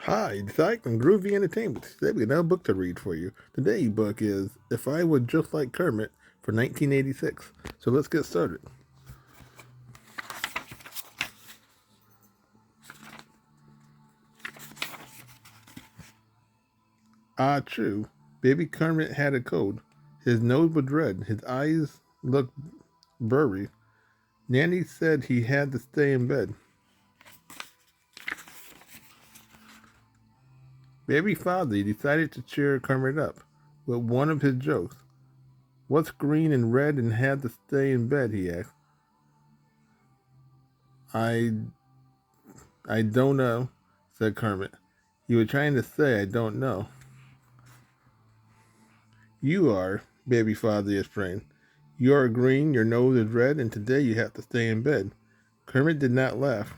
Hi, it's Ike from Groovy Entertainment. Today we got another book to read for you. Today's book is If I Were Just Like Kermit for 1986. So let's get started. Ah, true. Baby Kermit had a cold. His nose was red. His eyes looked blurry. Nanny said he had to stay in bed. Baby Fozzie decided to cheer Kermit up with one of his jokes. What's green and red and had to stay in bed, he asked. I I don't know, said Kermit. You were trying to say I don't know. You are, baby Fozzie explained. You are green, your nose is red, and today you have to stay in bed. Kermit did not laugh.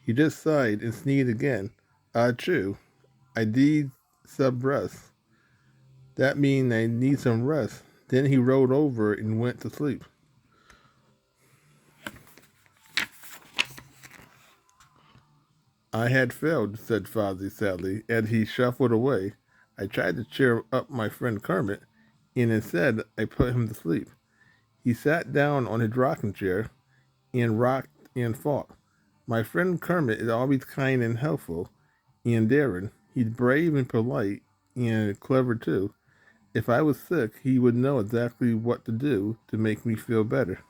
He just sighed and sneezed again. Ah, true. I need some rest. That means I need some rest. Then he rolled over and went to sleep. I had failed, said Fozzie sadly, as he shuffled away. I tried to cheer up my friend Kermit, and instead I put him to sleep. He sat down on his rocking chair and rocked and fought. My friend Kermit is always kind and helpful and daring. He's brave and polite and clever too. If I was sick, he would know exactly what to do to make me feel better.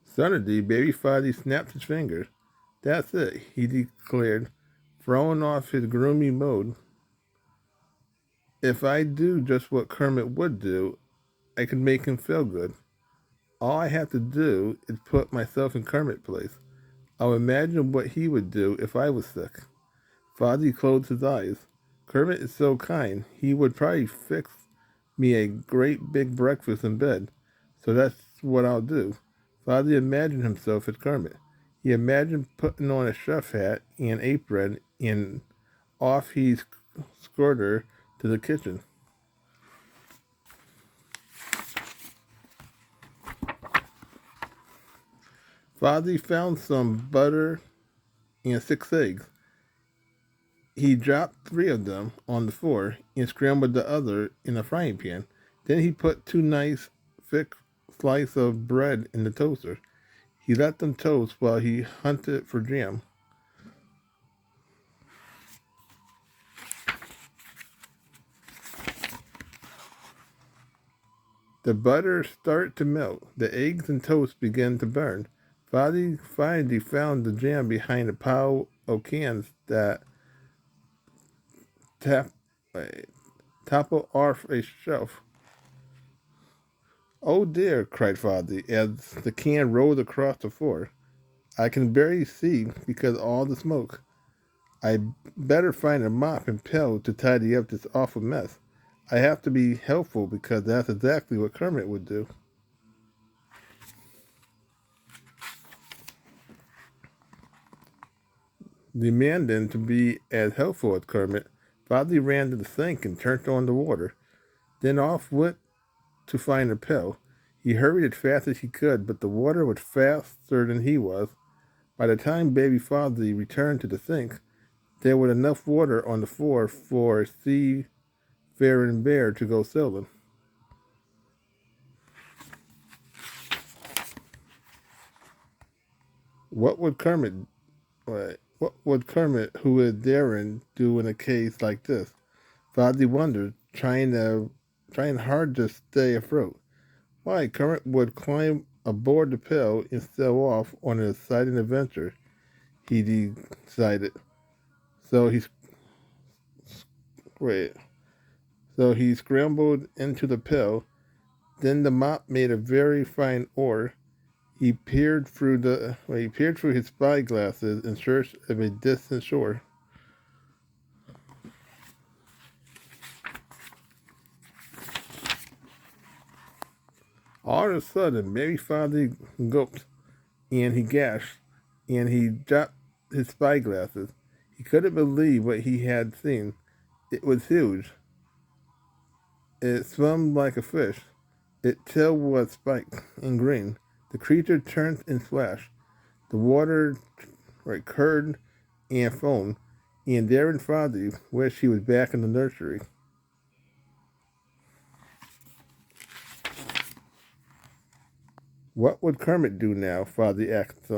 Suddenly, baby Fozzie snapped his fingers. That's it, he declared, throwing off his gloomy mode. If I do just what Kermit would do, I can make him feel good. All I have to do is put myself in Kermit's place. I'll imagine what he would do if I was sick. Fozzie closed his eyes. Kermit is so kind. He would probably fix me a great big breakfast in bed. So that's what I'll do. Fozzie imagined himself as Kermit. He imagined putting on a chef hat and apron, and off he scurted to the kitchen. Fozzie found some butter and 6 eggs. He dropped 3 of them on the floor and scrambled the other in a frying pan. Then he put 2 nice, thick slices of bread in the toaster. He let them toast while he hunted for jam. The butter started to melt. The eggs and toast began to burn. Fozzie finally found the jam behind a pile of cans that tap, uh, toppled off a shelf. Oh dear, cried Fozzie as the can rolled across the floor. I can barely see because of all the smoke. I better find a mop and pail to tidy up this awful mess. I have to be helpful because that's exactly what Kermit would do. Demanding to be as helpful as Kermit, Fozzie ran to the sink and turned on the water. Then off went to find a pail. He hurried as fast as he could, but the water was faster than he was. By the time baby Fozzie returned to the sink, there was enough water on the floor for a seafaring bear to go sailing. What would Kermit, what would Kermit, who is daring, do in a case like this? Fozzie wondered, trying hard to stay afloat. Why, Kermit would climb aboard the pail and sail off on an exciting adventure. He decided. So he wait. So he scrambled into the pail. Then the mop made a very fine oar. He peered through his spyglasses in search of a distant shore. All of a sudden, Mary Fozzie gulped, and he gasped, and he dropped his spyglasses. He couldn't believe what he had seen. It was huge. It swam like a fish. Its tail was spiked and green. The creature turned and splashed. The water curd and foamed, and there in Fozzie wished he was back in the nursery. What would Kermit do now? Fozzie asked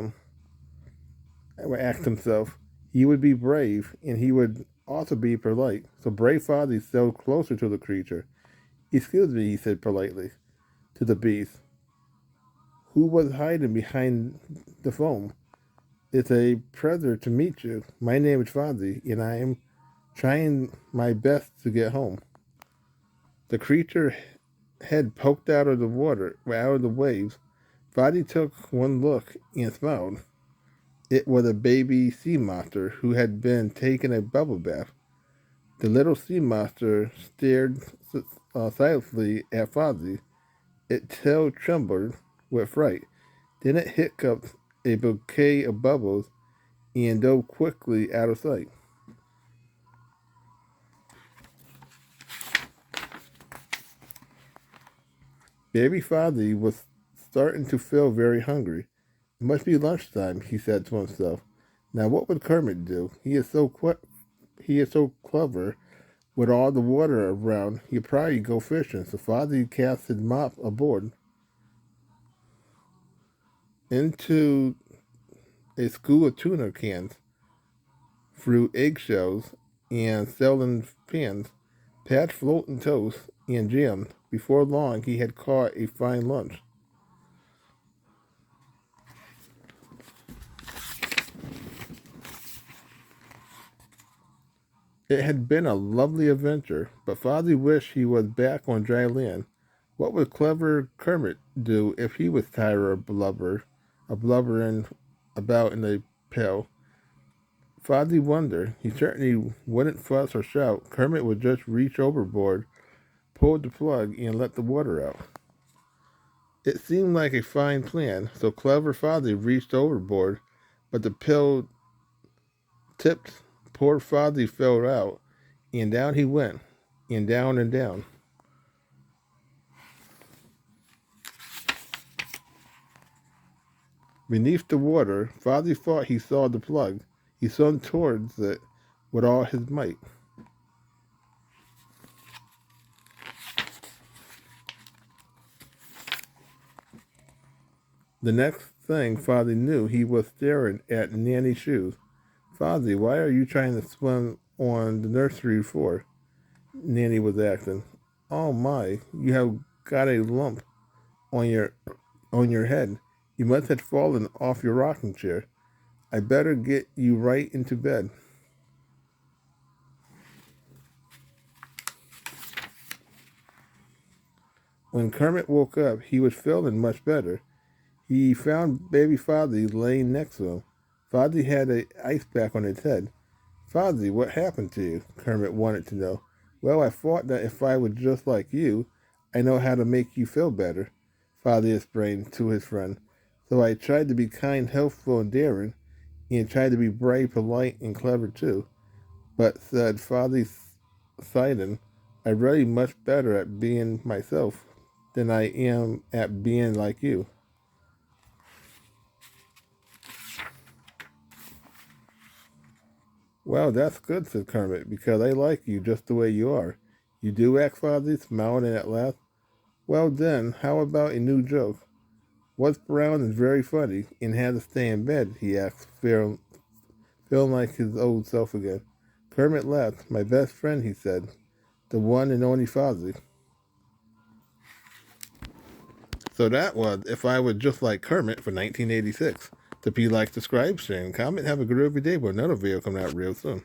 himself. He would be brave, and he would also be polite. So brave Fozzie sailed closer to the creature. Excuse me, he said politely to the beast, who was hiding behind the foam. It's a pleasure to meet you. My name is Fozzie, and I am trying my best to get home. The creature head poked out of the water, out of the waves. Fozzie took one look and smiled. It was a baby sea monster who had been taking a bubble bath. The little sea monster stared silently at Fozzie. Its tail trembled with fright. Then it hiccuped a bouquet of bubbles and dove quickly out of sight. Baby Fozzie was starting to feel very hungry. It must be lunchtime, he said to himself. Now what would Kermit do? He is so clever. With all the water around, he'd probably go fishing. So Fozzie cast his mop aboard into a school of tuna cans, through eggshells and selling pans, past floating toast and jam. Before long, he had caught a fine lunch. It had been a lovely adventure, but Fozzie wished he was back on dry land. What would clever Kermit do if he was tired of blubbering about in the pail? Fozzie wondered. He certainly wouldn't fuss or shout. Kermit would just reach overboard, pull the plug, and let the water out. It seemed like a fine plan, so clever Fozzie reached overboard, but the pill tipped. Poor Fozzie fell out, and down he went, and down and down. Beneath the water, Fozzie thought he saw the plug. He swam towards it with all his might. The next thing Fozzie knew, he was staring at Nanny's shoes. Fozzie, why are you trying to swim on the nursery floor? Nanny was asking. Oh my, you have got a lump on your head. You must have fallen off your rocking chair. I better get you right into bed. When Kermit woke up, he was feeling much better. He found baby Fozzie laying next to him. Fozzie had an ice pack on his head. Fozzie, what happened to you? Kermit wanted to know. Well, I thought that if I was just like you, I know how to make you feel better, Fozzie explained to his friend. So I tried to be kind, helpful, and daring, and tried to be brave, polite, and clever too. But, said Fozzie, sighing, I'm really much better at being myself than I am at being like you. Well, that's good, said Kermit, because I like you just the way you are. You do act, Fozzie, smiling at last. Well then, how about a new joke? What's brown and very funny and had to stay in bed? He asked, feeling like his old self again. Kermit laughed. My best friend, he said. The one and only Fozzie. So that was If I Were Just Like Kermit for 1986. To be like, subscribe, share, and comment. Have a good every day, but another video coming out real soon.